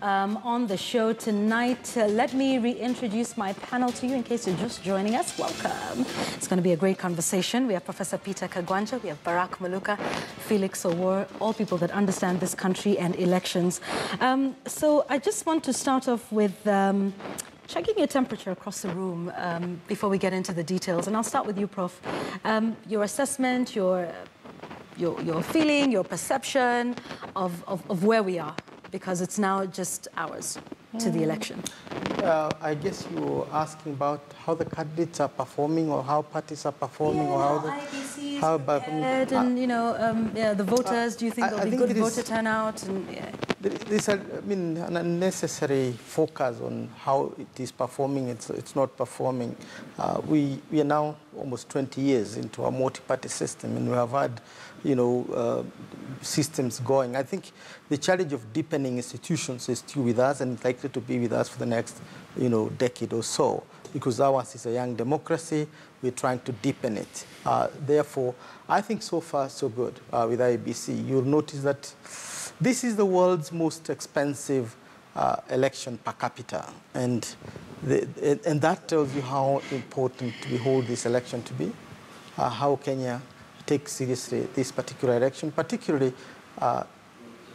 on the show tonight. Let me reintroduce my panel to you in case you're just joining us. Welcome. It's going to be a great conversation. We have Professor Peter Kagwanja, we have Barack Maluka, Felix Owor, all people that understand this country and elections. So I just want to start off with checking your temperature across the room before we get into the details. And I'll start with you, Prof. Your assessment, your feeling, your perception of where we are, because it's now just hours to the election. I guess you're asking about how the candidates are performing, or how parties are performing, or how the IBCs how prepared, and the voters. Do you think there'll be good voter turnout? And there's an unnecessary focus on how it is performing. It's not performing. We are now almost 20 years into a multi-party system, and we have had systems going. I think the challenge of deepening institutions is still with us, and it's likely to be with us for the next decade or so, because ours is a young democracy. We're trying to deepen it. Therefore, I think so far so good with IEBC. You'll notice that this is the world's most expensive election per capita, and that tells you how important we hold this election to be, how Kenya takes seriously this particular election, particularly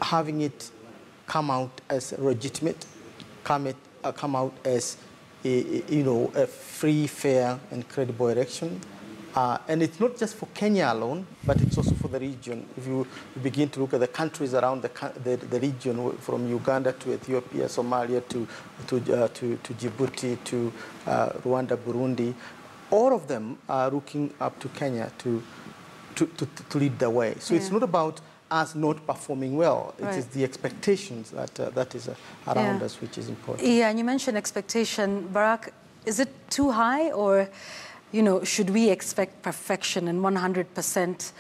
having it come out as legitimate, come out as a free, fair, and credible election. And it's not just for Kenya alone, but it's also for the region. If you begin to look at the countries around the region, from Uganda to Ethiopia, Somalia to Djibouti to Rwanda, Burundi, all of them are looking up to Kenya to lead the way. So it's not about us not performing well. It is the expectations that is around us, which is important. Yeah, and you mentioned expectation. Barack, is it too high, or should we expect perfection and 100%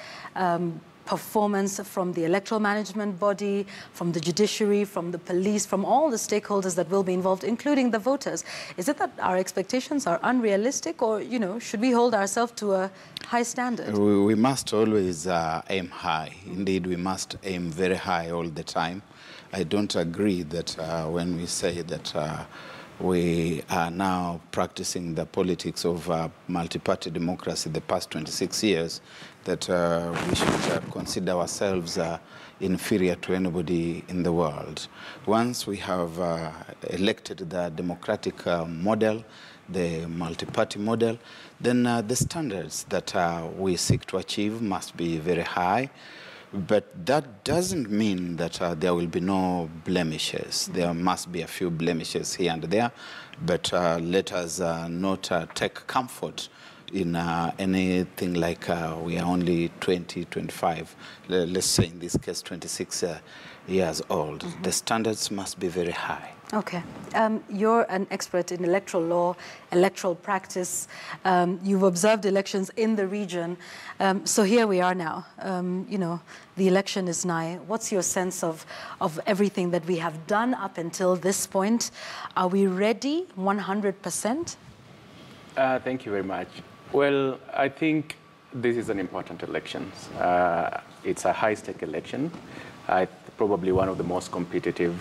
performance from the electoral management body, from the judiciary, from the police, from all the stakeholders that will be involved, including the voters? Is it that our expectations are unrealistic, or should we hold ourselves to a high standard? We must always aim high. Indeed, we must aim very high all the time. I don't agree that when we say that we are now practicing the politics of multi-party democracy the past 26 years, that we should consider ourselves inferior to anybody in the world. Once we have elected the democratic model, the multi-party model, then the standards that we seek to achieve must be very high. But that doesn't mean that there will be no blemishes. There must be a few blemishes here and there, but let us not take comfort in anything like we are only 20, 25, let's say in this case 26 years old. The standards must be very high. Okay. You're an expert in electoral law, electoral practice. You've observed elections in the region. So here we are now. The election is nigh. What's your sense of everything that we have done up until this point? Are we ready 100%? Thank you very much. Well, I think this is an important election. It's a high-stake election. Probably one of the most competitive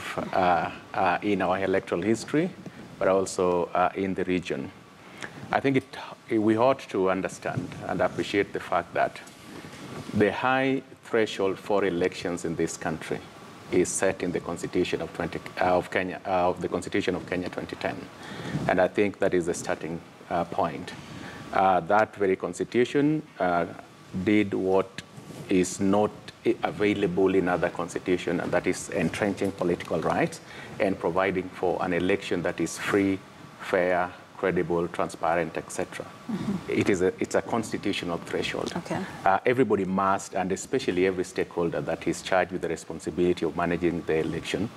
in our electoral history, but also in the region. I think we ought to understand and appreciate the fact that the high threshold for elections in this country is set in the Constitution of Kenya 2010, and I think that is the starting point. That very Constitution did what is not available in other constitutions, and that is entrenching political rights and providing for an election that is free, fair, credible, transparent, etc. It's a constitutional threshold. Okay. Everybody must, and especially every stakeholder that is charged with the responsibility of managing the election,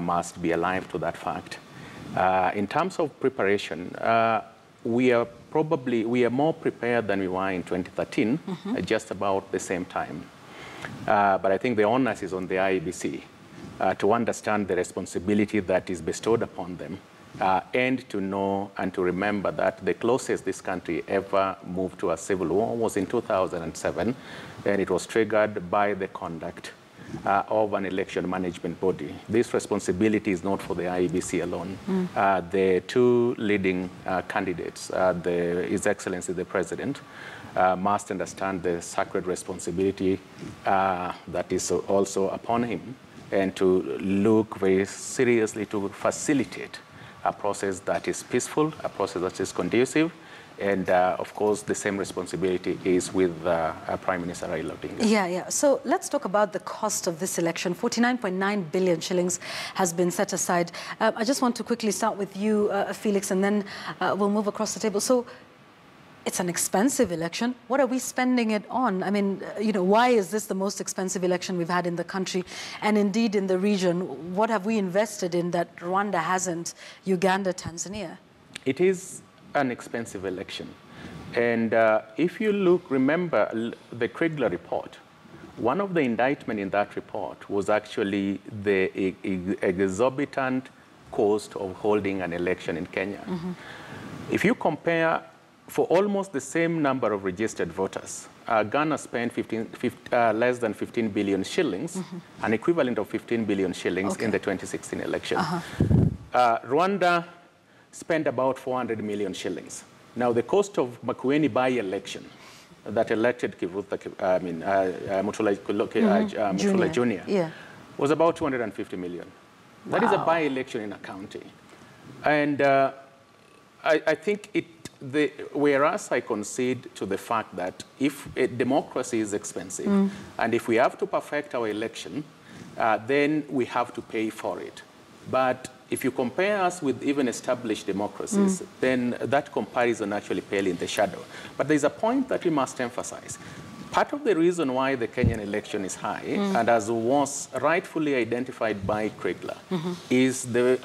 must be alive to that fact. In terms of preparation, we are more prepared than we were in 2013, just about the same time. But I think the onus is on the IEBC to understand the responsibility that is bestowed upon them, and to know and to remember that the closest this country ever moved to a civil war was in 2007, and it was triggered by the conduct of an election management body. This responsibility is not for the IEBC alone. The two leading candidates, His Excellency the President, must understand the sacred responsibility that is also upon him, and to look very seriously to facilitate a process that is peaceful, a process that is conducive, and of course the same responsibility is with Prime Minister Raila Odinga. Yeah. So let's talk about the cost of this election. 49.9 billion shillings has been set aside. I just want to quickly start with you, Felix, and then we'll move across the table. So it's an expensive election. What are we spending it on? I mean, why is this the most expensive election we've had in the country and indeed in the region? What have we invested in that Rwanda hasn't, Uganda, Tanzania? It is an expensive election. And if you remember the Kriegler report, one of the indictments in that report was actually the exorbitant cost of holding an election in Kenya. If you compare, for almost the same number of registered voters, Ghana spent less than 15 billion shillings, an equivalent of 15 billion shillings in the 2016 election. Rwanda spent about 400 million shillings. Now, the cost of Makueni by-election that elected Mutula Jr. was about 250 million. That is a by-election in a county. And I think whereas I concede to the fact that if democracy is expensive, and if we have to perfect our election, then we have to pay for it. But if you compare us with even established democracies, then that comparison actually pales in the shadow. But there's a point that we must emphasize. Part of the reason why the Kenyan election is high, and as was rightfully identified by Kriegler, is the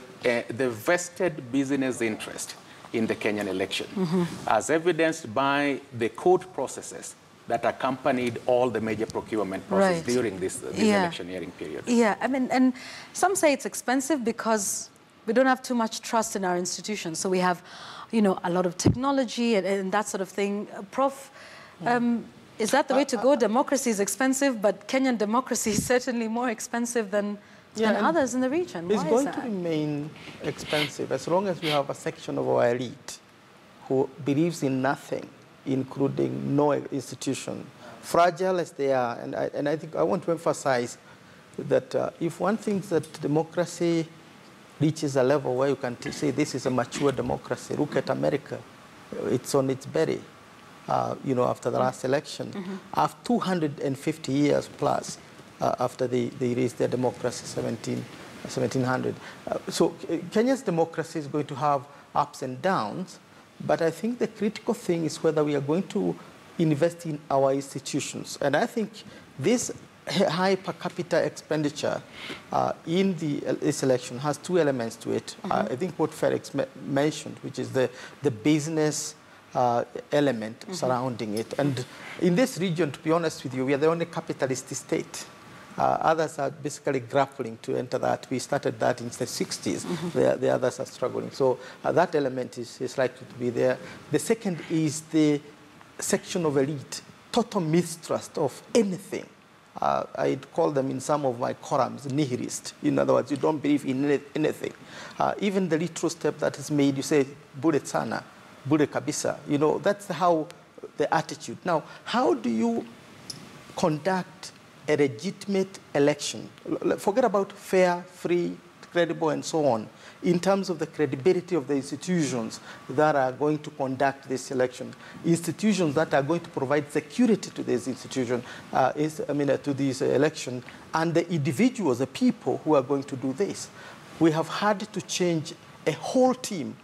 vested business interest in the Kenyan election, as evidenced by the court processes that accompanied all the major procurement process during this electioneering period. Yeah, I mean, and some say it's expensive because we don't have too much trust in our institutions. So we have, a lot of technology and that sort of thing. Prof, is that the way to go? Democracy is expensive, but Kenyan democracy is certainly more expensive than others in the region. Why it's going to remain expensive as long as we have a section of our elite who believes in nothing, including no institution, fragile as they are. And I think I want to emphasize that if one thinks that democracy reaches a level where you can say this is a mature democracy, look at America. It's on its belly, after the last election. After 250 years plus, after they raised their democracy, 1700. So Kenya's democracy is going to have ups and downs, but I think the critical thing is whether we are going to invest in our institutions. And I think this high per capita expenditure in this election has two elements to it. I think what Felix mentioned, which is the business element surrounding it. And in this region, to be honest with you, we are the only capitalist state. Others are basically grappling to enter that. We started that in the 60s. The others are struggling. So that element is likely to be there. The second is the section of elite, total mistrust of anything. I'd call them in some of my columns nihilist. In other words, you don't believe in anything. Even the little step that is made, you say, bure sana, bure kabisa. That's how the attitude. Now, how do you conduct a legitimate election? Forget about fair, free, credible, and so on. In terms of the credibility of the institutions that are going to conduct this election, institutions that are going to provide security to this institution, to this election, and the individuals, the people who are going to do this. We have had to change a whole team,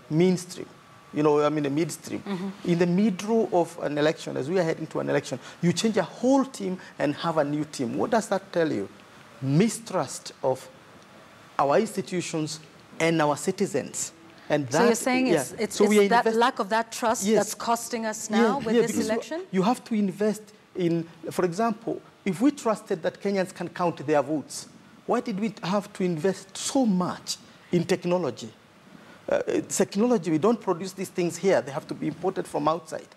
midstream. Midstream. In the middle of an election, as we are heading to an election, you change a whole team and have a new team. What does that tell you? Mistrust of our institutions and our citizens. And that, so you're saying it's that lack of that trust that's costing us now with this election? You have to invest in, for example, if we trusted that Kenyans can count their votes, why did we have to invest so much in technology? Technology, we don't produce these things here. They have to be imported from outside.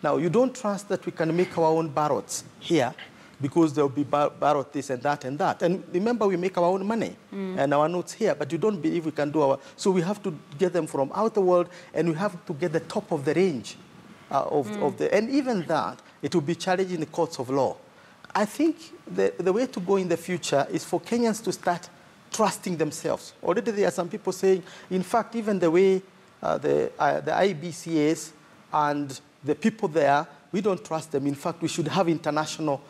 Now, you don't trust that we can make our own ballots here because there will be ballot this and that and that. And remember, we make our own money and our notes here, but you don't believe we can do our... So we have to get them from out the world, and we have to get the top of the range of the... And even that, it will be challenged in the courts of law. I think the way to go in the future is for Kenyans to start trusting themselves. Already there are some people saying, in fact, even the way the IBC is and the people there, we don't trust them. In fact, we should have international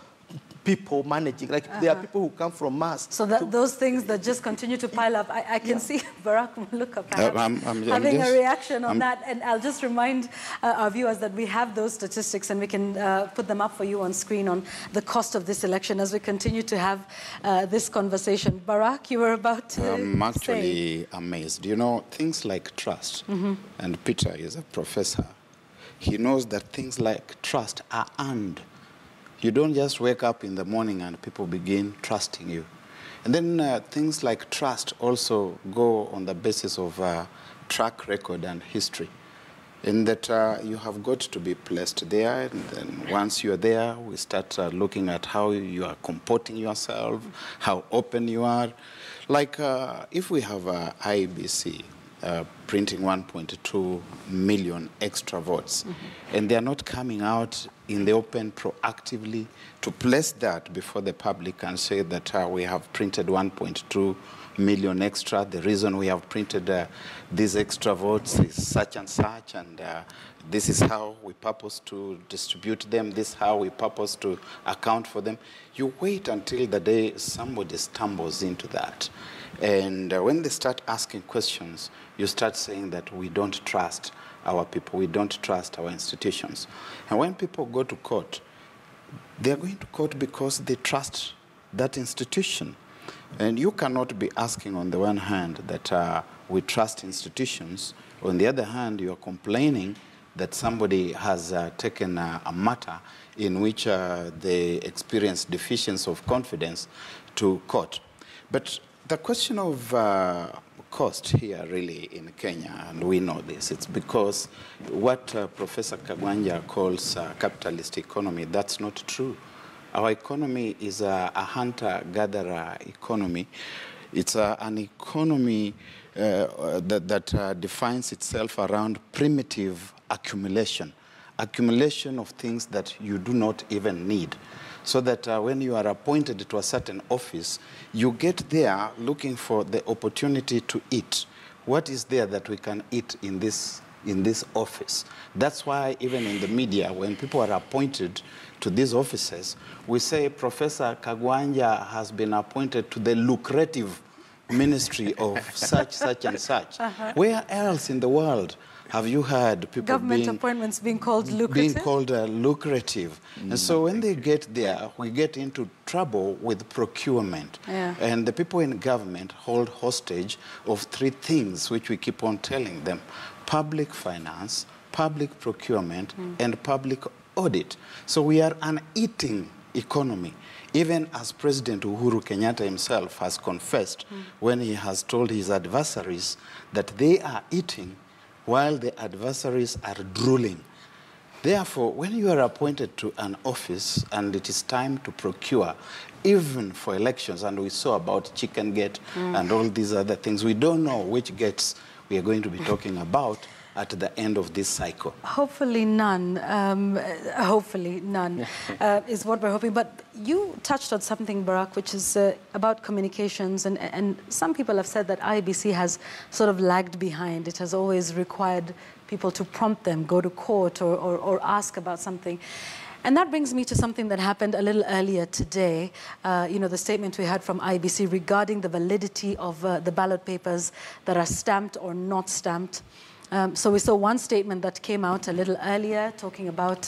people managing. Like there are people who come from Mars. So those things that just continue to pile up, I can see Barack Muluka perhaps having a reaction on that. And I'll just remind our viewers that we have those statistics, and we can put them up for you on screen on the cost of this election as we continue to have this conversation. Barack, you were about to I'm actually amazed. You know, things like trust, and Peter is a professor. He knows that things like trust are earned. You don't just wake up in the morning and people begin trusting you. And then things like trust also go on the basis of track record and history. In that you have got to be placed there, and then once you're there, we start looking at how you are comporting yourself, how open you are. Like if we have IBC printing 1.2 million extra votes, and they're not coming out in the open proactively to place that before the public and say that we have printed 1.2 million extra. The reason we have printed these extra votes is such and such, and this is how we purpose to distribute them, this is how we purpose to account for them. You wait until the day somebody stumbles into that. And when they start asking questions, you start saying that we don't trust our people, we don't trust our institutions. And when people go to court, they're going to court because they trust that institution. And you cannot be asking on the one hand that we trust institutions, on the other hand you are complaining that somebody has taken a matter in which they experience deficiency of confidence to court. But the question of cost here really in Kenya, and we know this, it's because what Professor Kagwanja calls capitalist economy, that's not true. Our economy is a hunter-gatherer economy. It's an economy that defines itself around primitive accumulation of things that you do not even need. So that when you are appointed to a certain office, you get there looking for the opportunity to eat. What is there that we can eat in this office? That's why even in the media, when people are appointed to these offices, we say Professor Kagwanja has been appointed to the lucrative ministry of such and such. Where else in the world have you heard people government appointments being called lucrative? And so when they get there, we get into trouble with procurement. And the people in government hold hostage of three things which we keep on telling them: public finance, public procurement, and public audit. So we are an eating economy. Even as President Uhuru Kenyatta himself has confessed when he has told his adversaries that they are eating while the adversaries are drooling. Therefore, when you are appointed to an office and it is time to procure, even for elections, and we saw about Chicken Gate and all these other things, we don't know which gates we are going to be talking about at the end of this cycle. Hopefully none. Hopefully none is what we're hoping. But you touched on something, Barack, which is about communications. And some people have said that IBC has sort of lagged behind. It has always required people to prompt them, go to court or ask about something. And that brings me to something that happened a little earlier today. You know, the statement we had from IBC regarding the validity of the ballot papers that are stamped or not stamped. So we saw one statement that came out a little earlier talking about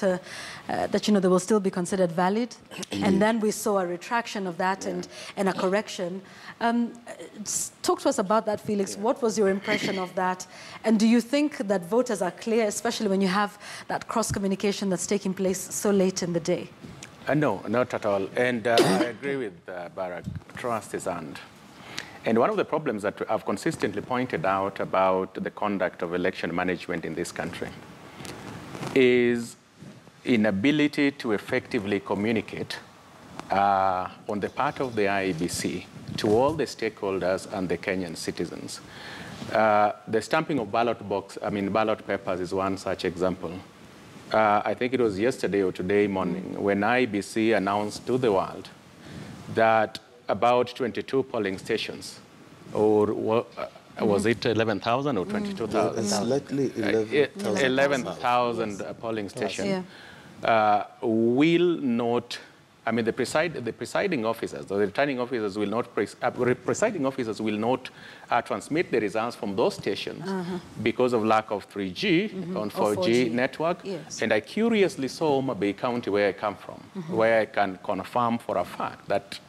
that, you know, they will still be considered valid. And then we saw a retraction of that and a correction. Talk to us about that, Felix. What was your impression of that? And do you think that voters are clear, especially when you have that cross-communication that's taking place so late in the day? No, not at all. And I agree with Barack. Trust is earned. And one of the problems that I've consistently pointed out about the conduct of election management in this country is inability to effectively communicate on the part of the IEBC to all the stakeholders and the Kenyan citizens. The stamping of ballot papers is one such example. I think it was yesterday or today morning when IEBC announced to the world that about 22 polling stations, or was it 11,000 or 22,000? Slightly 11,000. 11,000 polling stations will not. I mean, the presiding officers, or the returning officers will not, presiding officers will not transmit the results from those stations because of lack of 3G on 4G network. Yes. And I curiously saw Mombasa County, where I come from, where I can confirm for a fact that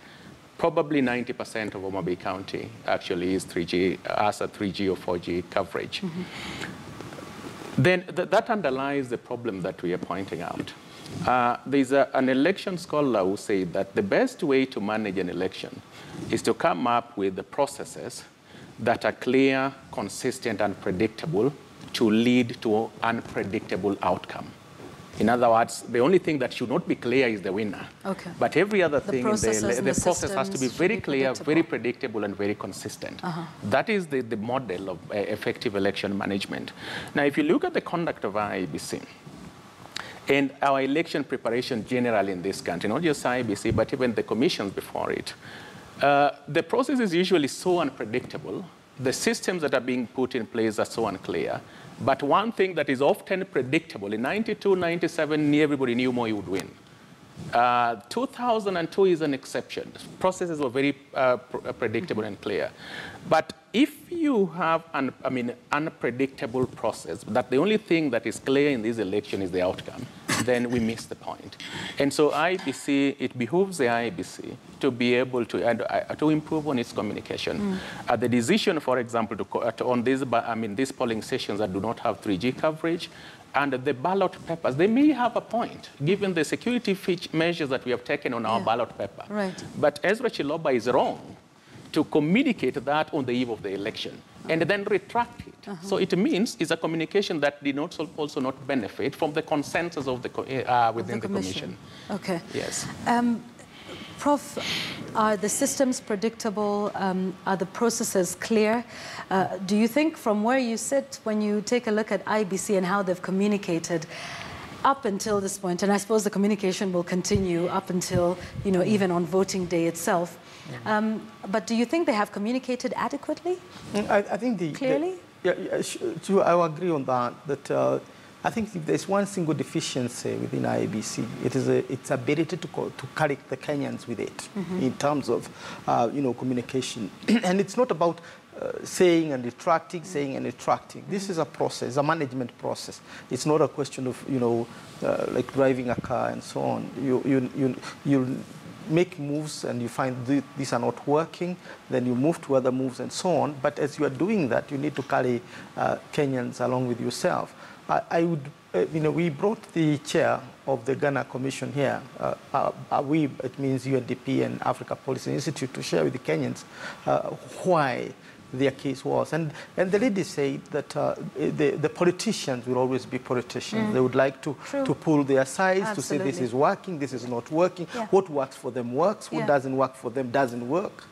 probably 90% of Mombasa County actually is 3G, as a 3G or 4G coverage. Then that underlies the problem that we are pointing out. There's an election scholar who said that the best way to manage an election is to come up with the processes that are clear, consistent, and predictable to lead to unpredictable outcome. In other words, the only thing that should not be clear is the winner. Okay. But every other thing in the process has to be very clear, very predictable, and very consistent. That is the model of effective election management. Now, if you look at the conduct of IEBC, and our election preparation generally in this country, not just IEBC, but even the commissions before it, the process is usually so unpredictable. The systems that are being put in place are so unclear. But one thing that is often predictable, in 92, 97, everybody knew Moi would win. 2002 is an exception. Processes were very predictable and clear. But if you have an unpredictable process, that the only thing that is clear in this election is the outcome, then we miss the point. And so IEBC, it behooves the IEBC to be able to improve on its communication. The decision, for example, on these polling stations that do not have 3G coverage, and the ballot papers, they may have a point, given the security measures that we have taken on our ballot paper. Right. But Ezra Chiloba is wrong to communicate that on the eve of the election and then retract it. So it means it's a communication that did not also not benefit from the consensus of the within the commission. Okay. Yes. Prof, are the systems predictable? Are the processes clear? Do you think from where you sit, when you take a look at IEBC and how they've communicated up until this point, and I suppose the communication will continue up until, even on voting day itself, but do you think they have communicated adequately? I think clearly? I will agree on that, I think if there's one single deficiency within IEBC, it is its ability to carry the Kenyans with it in terms of, communication. And it's not about saying and retracting, saying and retracting. This is a process, a management process. It's not a question of, like driving a car and so on. You make moves and you find these are not working, then you move to other moves and so on. But as you are doing that, you need to carry Kenyans along with yourself. I would, we brought the chair of the Ghana Commission here. It means UNDP and Africa Policy Institute, to share with the Kenyans why their case was. And the lady said that the politicians will always be politicians. They would like to pull their sides, to say this is working, this is not working. What works for them works, what doesn't work for them doesn't work.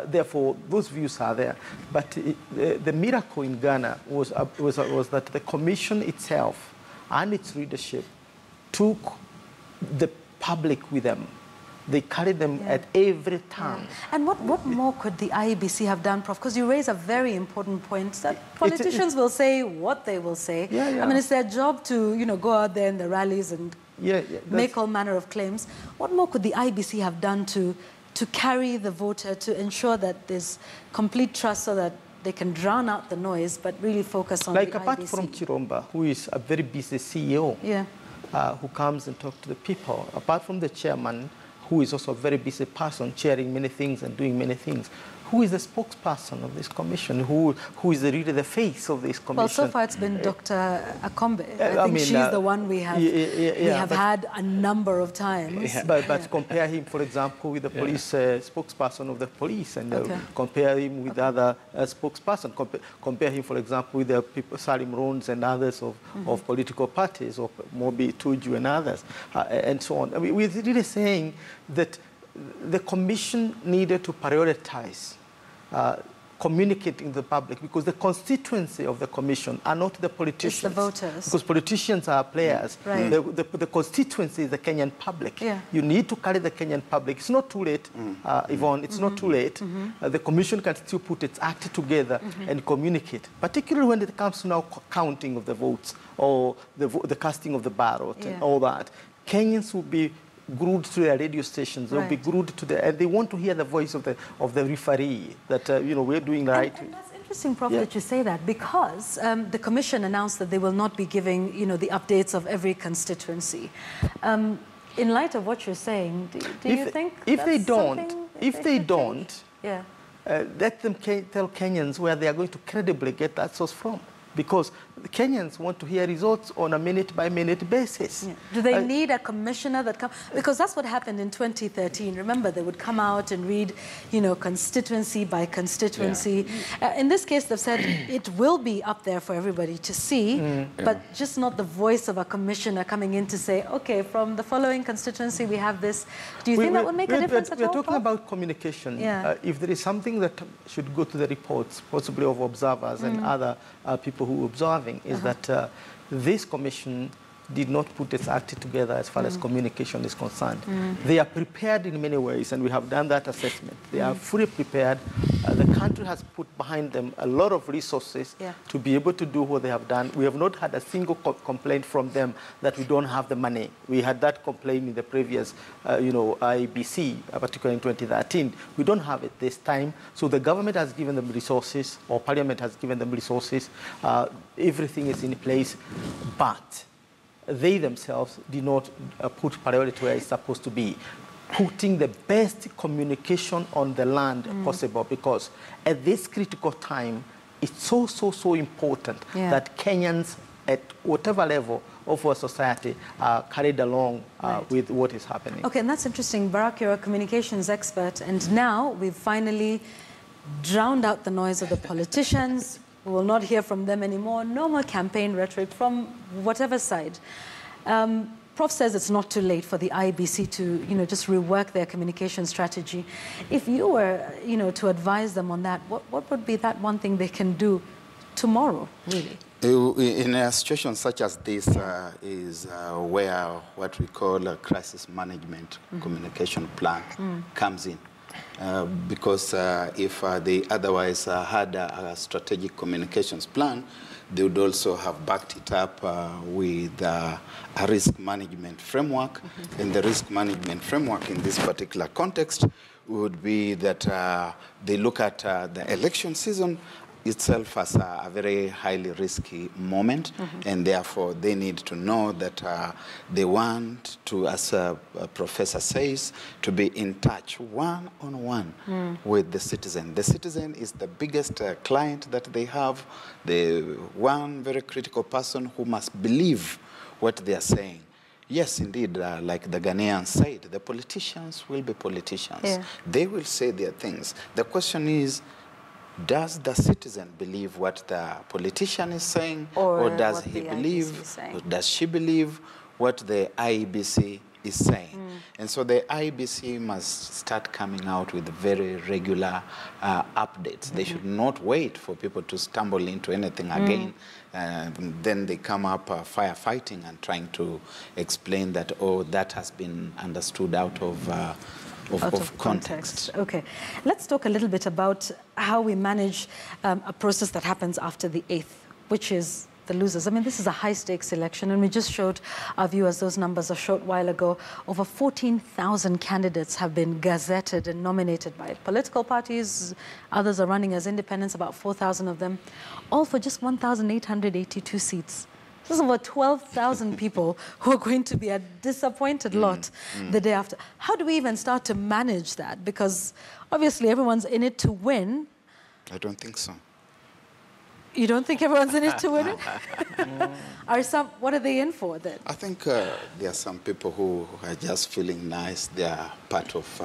Therefore, those views are there. But the miracle in Ghana was that the commission itself and its leadership took the public with them. They carry them at every turn. And what more could the IEBC have done, Prof? Because you raise a very important point that politicians will say what they will say. I mean, it's their job to, go out there in the rallies and make all manner of claims. What more could the IEBC have done to carry the voter, to ensure that there's complete trust so that they can drown out the noise, but really focus on the IEBC? Apart from Chiromba, who is a very busy CEO, who comes and talks to the people, apart from the chairman, who is also a very busy person, chairing many things and doing many things, who is the spokesperson of this commission? Who is really the face of this commission? Well, so far it's been Dr. Akombe. I think she's the one we have had a number of times. But compare him, for example, with the police spokesperson of the police, and compare him with other spokesperson. Compare him, for example, with the people, Salim Rons and others of political parties, or Mobi Tuju and others, and so on. I mean, we're really saying that the commission needed to prioritize communicating to the public, because the constituency of the commission are not the politicians. It's the voters. Because politicians are players. Right. The constituency is the Kenyan public. Yeah. You need to carry the Kenyan public. It's not too late, Yvonne. It's not too late. The commission can still put its act together and communicate, particularly when it comes to now counting of the votes or the casting of the ballot and all that. Kenyans will be glued to their radio stations. They'll be glued to and they want to hear the voice of the referee that we're doing the right. And that's interesting, Prof, that you say that, because the commission announced that they will not be giving the updates of every constituency. In light of what you're saying, do you think if they don't, yeah, let them tell Kenyans where they are going to credibly get that source from. Because the Kenyans want to hear results on a minute-by-minute basis. Yeah. Do they need a commissioner that comes? Because that's what happened in 2013. Remember, they would come out and read, constituency by constituency. Yeah. In this case, they've said it will be up there for everybody to see, but just not the voice of a commissioner coming in to say, okay, from the following constituency, we have this. Do you think that would make a difference at all? We're talking about communication. Yeah. If there is something that should go to the reports, possibly of observers and other people who are observing, is that this commission did not put its act together as far as communication is concerned. They are prepared in many ways, and we have done that assessment. They are fully prepared. The country has put behind them a lot of resources to be able to do what they have done. We have not had a single complaint from them that we don't have the money. We had that complaint in the previous, IBC, particularly in 2013. We don't have it this time. So the government has given them resources, or Parliament has given them resources. Everything is in place, but they themselves did not put priority where it's supposed to be, putting the best communication on the land possible, because at this critical time, it's so important that Kenyans at whatever level of our society are carried along with what is happening. Okay, and that's interesting. Barak, you're a communications expert, and now we've finally drowned out the noise of the politicians. We will not hear from them anymore. No more campaign rhetoric from whatever side. Prof says it's not too late for the IBC to, just rework their communication strategy. If you were, to advise them on that, what would be that one thing they can do tomorrow, really? In a situation such as this is where what we call a crisis management communication plan comes in. Because if they otherwise had a strategic communications plan, they would also have backed it up with a risk management framework. And the risk management framework in this particular context would be that they look at the election season itself as a very highly risky moment, and therefore they need to know that they want to, as a professor says, to be in touch one-on-one with the citizen. The citizen is the biggest client that they have, the one very critical person who must believe what they are saying. Yes, indeed, like the Ghanaians said, the politicians will be politicians. Yeah. They will say their things. The question is, does the citizen believe what the politician is saying, or does he believe, or does she believe what the IBC is saying? And so the IBC must start coming out with very regular updates. They should not wait for people to stumble into anything again. Then they come up firefighting and trying to explain that, oh, that has been understood out of context. Okay, let's talk a little bit about how we manage a process that happens after the 8th, which is the losers. I mean, this is a high-stakes election, and we just showed our viewers those numbers a short while ago. Over 14,000 candidates have been gazetted and nominated by political parties. Others are running as independents, about 4,000 of them, all for just 1,882 seats. This is over 12,000 people who are going to be a disappointed lot the day after. How do we even start to manage that? Because obviously everyone's in it to win. I don't think so. You don't think everyone's in it to win it? What are they in for then? I think there are some people who are just feeling nice. They are part of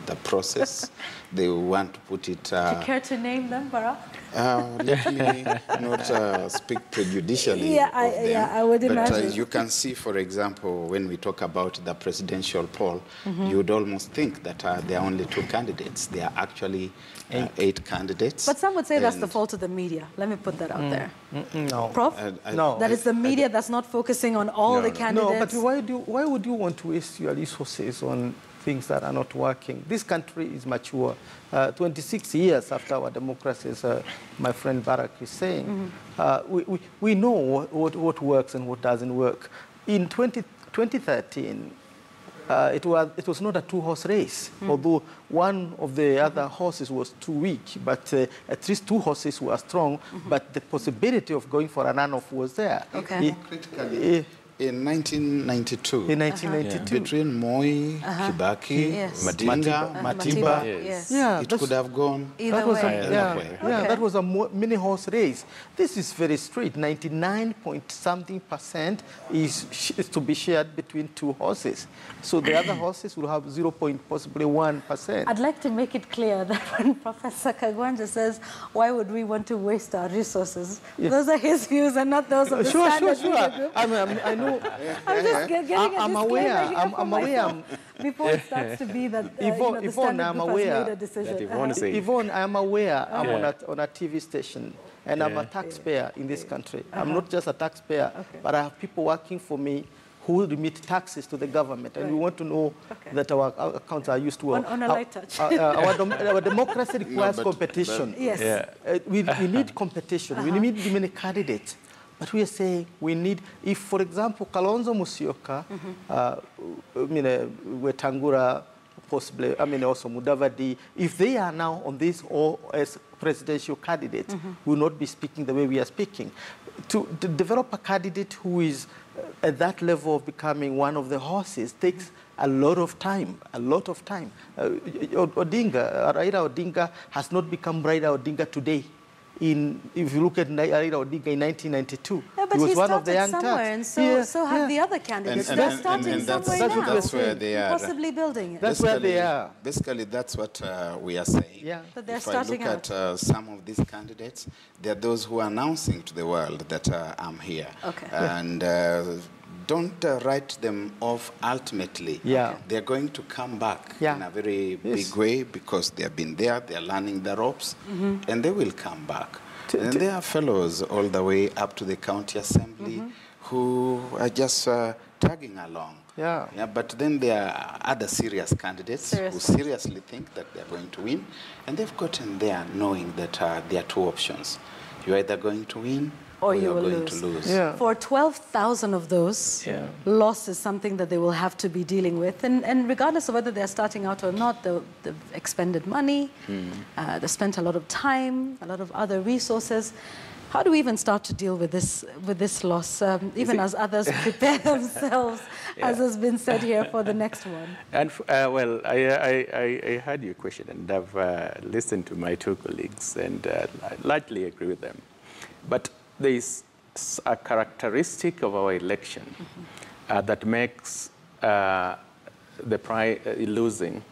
the process. They want to put it... Do you care to name them, Barak? Let me not speak prejudicially Yeah, of them. yeah, I would but, imagine. you can see, for example, when we talk about the presidential poll, you would almost think that there are only 2 candidates. There are actually 8 candidates. But some would say that's the fault of the media. Let me put that out there. No. Prof? No. That is the media that's not focusing on all the candidates. No, but why would you want to waste your resources on things that are not working? This country is mature. 26 years after our democracy, as my friend Barak is saying, we know what works and what doesn't work. In 2013, it was not a 2-horse race, although one of the other horses was too weak, but at least 2 horses were strong, but the possibility of going for a runoff was there. Okay. Critically, in 1992, between Moi, Kibaki, Matiba, it could have gone either way. That was a mini-horse race. This is very straight. 99.something% is to be shared between 2 horses. So the other horses will have 0.1%. I'd like to make it clear that when Professor Kagwanja says, why would we want to waste our resources, those are his views and not those of the standard media group. I know. I'm just getting I'm aware. Before it starts to be that the Yvonne, standard I'm group aware. has made a decision. Yvonne, I'm aware. I'm on a TV station, and I'm a taxpayer in this country. I'm not just a taxpayer, but I have people working for me who remit taxes to the government, and we want to know that our accounts are used to. On a light touch. Our democracy requires competition. Yes. We need competition. We need many candidates. But we are saying we need, if, for example, Kalonzo Musyoka, Wetangula, possibly, also Mudavadi, if they are now on this or as presidential candidates, we will not be speaking the way we are speaking. To develop a candidate who is at that level of becoming one of the horses takes a lot of time, Raila Odinga has not become Raila Odinga today. If you look at Raila Odinga in 1992, but he was one of the young and so have the other candidates. They're starting somewhere now. That's where they are. Possibly building it. That's where they are. Basically, that's what we are saying. Yeah. That they're if starting I look at some of these candidates, they're those who are announcing to the world that I'm here. Okay. And don't write them off ultimately. Yeah. They're going to come back in a very big way because they have been there, they're learning the ropes, and they will come back. And there are fellows all the way up to the county assembly who are just tagging along. Yeah. But then there are other serious candidates who seriously think that they're going to win, and they've gotten there knowing that there are 2 options. You're either going to win or you're going to lose. Yeah. For 12,000 of those, loss is something that they will have to be dealing with. And regardless of whether they're starting out or not, they've expended money, they spent a lot of time, a lot of other resources. How do we even start to deal with this loss, even as others prepare themselves, as has been said here, for the next one? And well, I heard your question, and I've listened to my 2 colleagues, and I largely agree with them. But there is a characteristic of our election that makes losing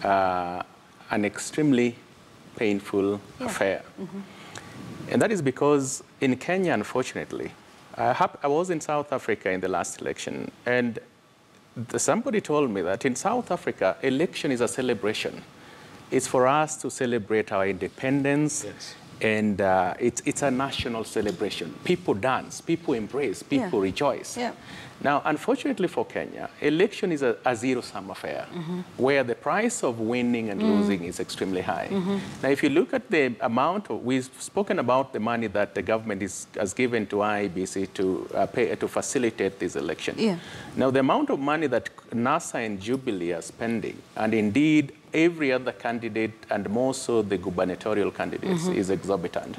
an extremely painful affair. And that is because in Kenya, unfortunately, I was in South Africa in the last election, and somebody told me that in South Africa, election is a celebration. It's for us to celebrate our independence. And it's a national celebration. People dance, people embrace, people rejoice. Now, unfortunately for Kenya, election is a zero-sum affair, where the price of winning and losing is extremely high. Now, if you look at the amount, we've spoken about the money that the government has given to IEBC to facilitate this election. Now, the amount of money that NASA and Jubilee are spending, and indeed every other candidate, and more so the gubernatorial candidates, is exorbitant.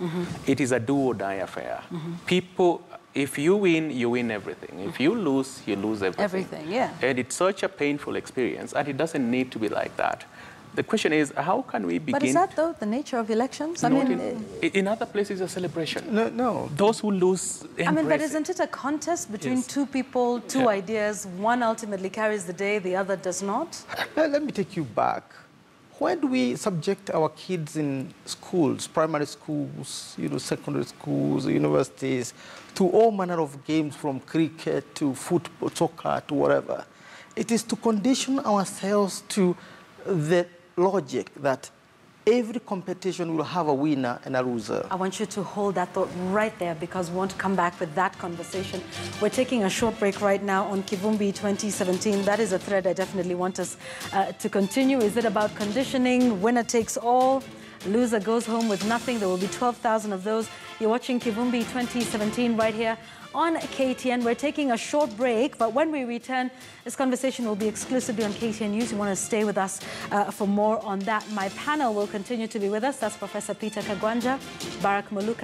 It is a do-or-die affair. People, if you win everything. If you lose everything. Everything, yeah. And it's such a painful experience, and it doesn't need to be like that. The question is, how can we begin? But is that, though, the nature of elections? I mean, in other places, a celebration. No. Those who lose, I mean, but isn't it a contest between two people, two ideas? One ultimately carries the day, the other does not? Let me take you back. When do we subject our kids in schools, primary schools, secondary schools, universities, to all manner of games from cricket to football, soccer, to whatever? It is to condition ourselves to the logic that every competition will have a winner and a loser. I want you to hold that thought right there, because we want to come back with that conversation. We're taking a short break right now on Kivumbi 2017. That is a thread I definitely want us to continue. Is it about conditioning, winner takes all, loser goes home with nothing? There will be 12,000 of those. You're watching Kivumbi 2017 right here on KTN. We're taking a short break, but when we return, this conversation will be exclusively on KTN News. You want to stay with us for more on that. My panel will continue to be with us. That's Professor Peter Kagwanja, Barack Muluka,